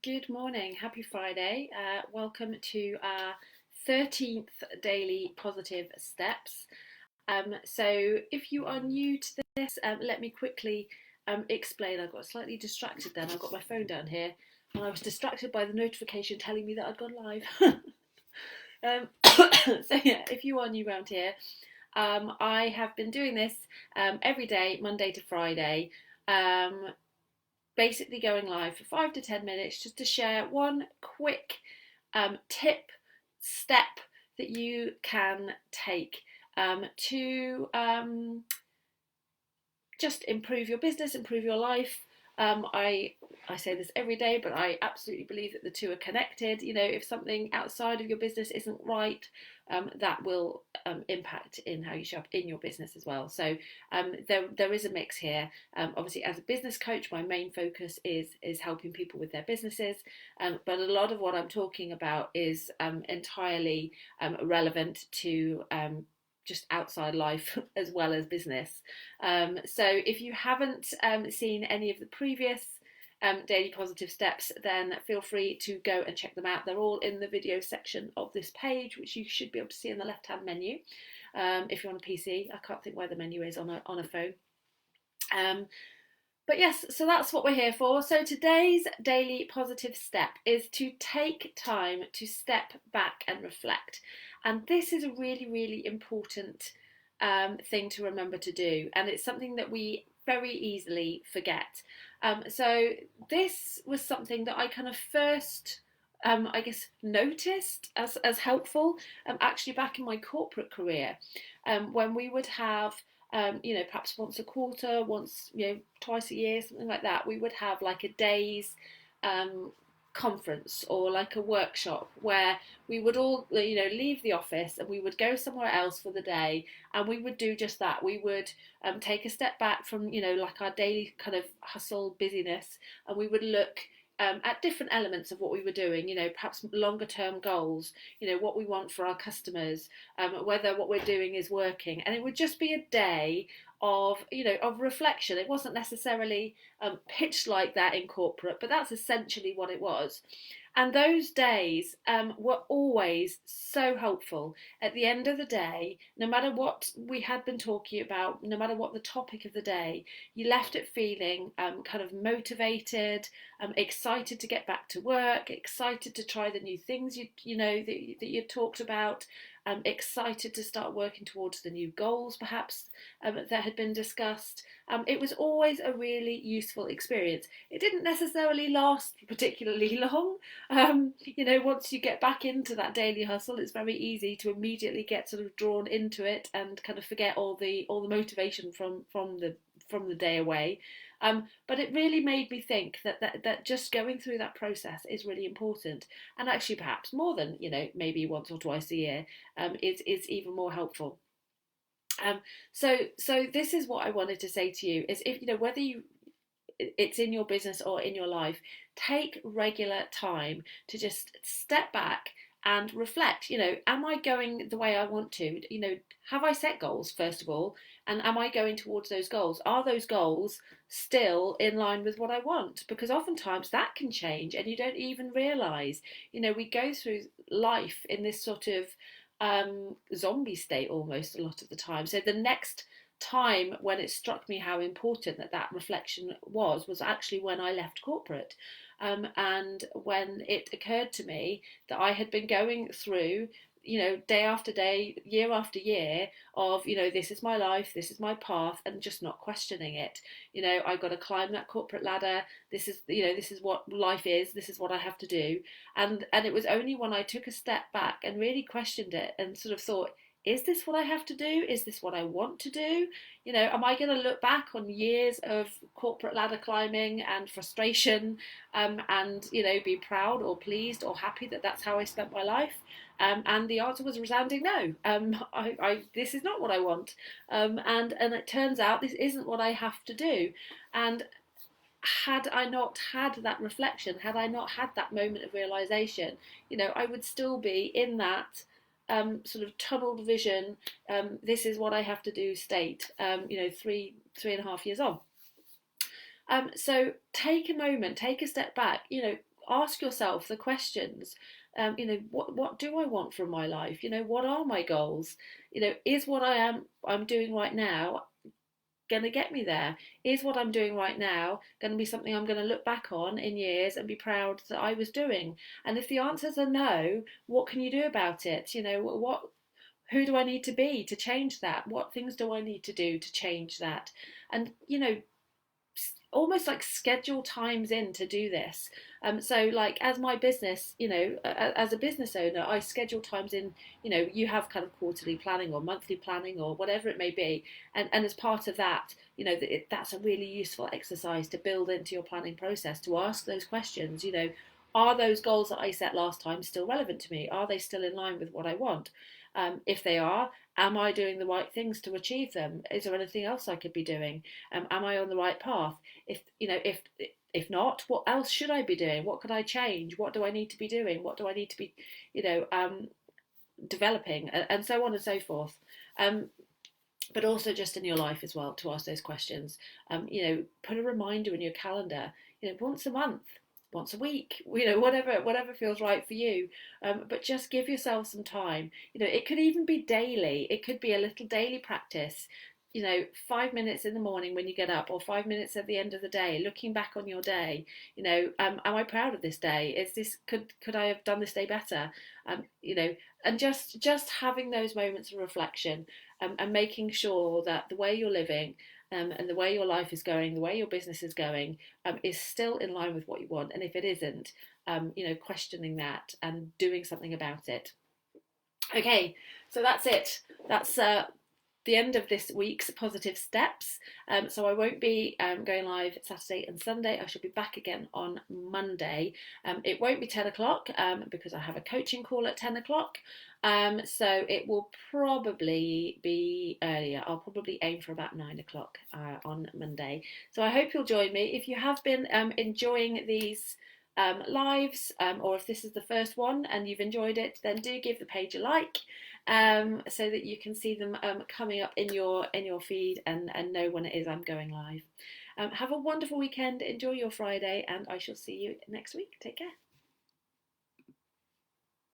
Good morning, happy Friday. Welcome to our 13th daily positive steps. So, if you are new to this, let me quickly explain. I got slightly distracted then. I've got my phone down here and I was distracted by the notification telling me that I'd gone live. So, yeah, if you are new around here, I have been doing this every day, Monday to Friday. Basically going live for 5 to 10 minutes just to share one quick tip, step that you can take to just improve your business, improve your life. I say this every day, but I absolutely believe that the two are connected. You know, if something outside of your business isn't right, that will impact in how you show up in your business as well. So there is a mix here. Obviously, as a business coach, my main focus is helping people with their businesses, but a lot of what I'm talking about is entirely relevant to just outside life as well as business. So if you haven't seen any of the previous daily positive steps, then feel free to go and check them out. They're all in the video section of this page, which you should be able to see in the left hand menu. If you're on a PC, I can't think where the menu is on a phone. But yes, so that's what we're here for. So today's daily positive step is to take time to step back and reflect. And this is a really, really important thing to remember to do. And it's something that we very easily forget. So this was something that I kind of first, I guess, noticed as helpful actually back in my corporate career, when we would have perhaps once a quarter, once, twice a year, something like that, we would have like a day's conference or like a workshop where we would all, leave the office and we would go somewhere else for the day, and we would do just that. We would take a step back from, like our daily kind of hustle busyness, and we would look at different elements of what we were doing, perhaps longer term goals, what we want for our customers, whether what we're doing is working. And it would just be a day of, of reflection. It wasn't necessarily pitched like that in corporate, but that's essentially what it was. And those days were always so helpful. At the end of the day, no matter what we had been talking about, no matter what the topic of the day, you left it feeling kind of motivated, excited to get back to work, excited to try the new things that you talked about, excited to start working towards the new goals perhaps that had been discussed. It was always a really useful experience. It didn't necessarily last particularly long. Once you get back into that daily hustle, it's very easy to immediately get sort of drawn into it and kind of forget all the motivation from the day away. But it really made me think that just going through that process is really important, and actually perhaps more than maybe once or twice a year is even more helpful. So this is what I wanted to say to you: is if whether it's in your business or in your life, take regular time to just step back and reflect. Am I going the way I want to? Have I set goals first of all, and am I going towards those goals? Are those goals still in line with what I want? Because oftentimes that can change and you don't even realise. We go through life in this sort of zombie state almost a lot of the time. So the next time when it struck me how important that reflection was actually when I left corporate, and when it occurred to me that I had been going through day after day, year after year of, this is my life, this is my path, and just not questioning it. I've got to climb that corporate ladder. This is what life is. This is what I have to do. And it was only when I took a step back and really questioned it and sort of thought, is this what I have to do? Is this what I want to do? Am I going to look back on years of corporate ladder climbing and frustration, and be proud or pleased or happy that that's how I spent my life? And the answer was a resounding no. This is not what I want, and it turns out this isn't what I have to do. And had I not had that reflection, had I not had that moment of realization, I would still be in that sort of tunneled vision. This is what I have to do state. 3.5 years on. So take a moment, take a step back. ask yourself the questions. What do I want from my life? What are my goals? Is what I'm doing right now going to get me there? Is what I'm doing right now going to be something I'm going to look back on in years and be proud that I was doing? And if the answers are no, what can you do about it? Who do I need to be to change that? What things do I need to do to change that? And almost like schedule times in to do this. So like as my business, as a business owner, I schedule times in. You have kind of quarterly planning or monthly planning or whatever it may be, and as part of that, that's a really useful exercise to build into your planning process, to ask those questions. Are those goals that I set last time still relevant to me? Are they still in line with what I want? If they are, am I doing the right things to achieve them? Is there anything else I could be doing? Am I on the right path? If not, what else should I be doing? What could I change? What do I need to be doing? What do I need to be, developing, and so on and so forth. But also just in your life as well, to ask those questions. Put a reminder in your calendar. Once a month, once a week. Whatever feels right for you. But just give yourself some time. It could even be daily. It could be a little daily practice. 5 minutes in the morning when you get up, or 5 minutes at the end of the day, looking back on your day. Am I proud of this day? Is this could I have done this day better? And just having those moments of reflection, and making sure that the way you're living, and the way your life is going, the way your business is going, is still in line with what you want. And if it isn't, questioning that and doing something about it. Okay, so that's it. That's the end of this week's Positive Steps. So I won't be going live Saturday and Sunday. I shall be back again on Monday. It won't be 10 o'clock because I have a coaching call at 10 o'clock. So it will probably be earlier. I'll probably aim for about 9 o'clock on Monday. So I hope you'll join me. If you have been enjoying these lives, or if this is the first one and you've enjoyed it, then do give the page a like, so that you can see them coming up in your feed, and know when it is I'm going live. Have a wonderful weekend, enjoy your Friday, and I shall see you next week. Take care.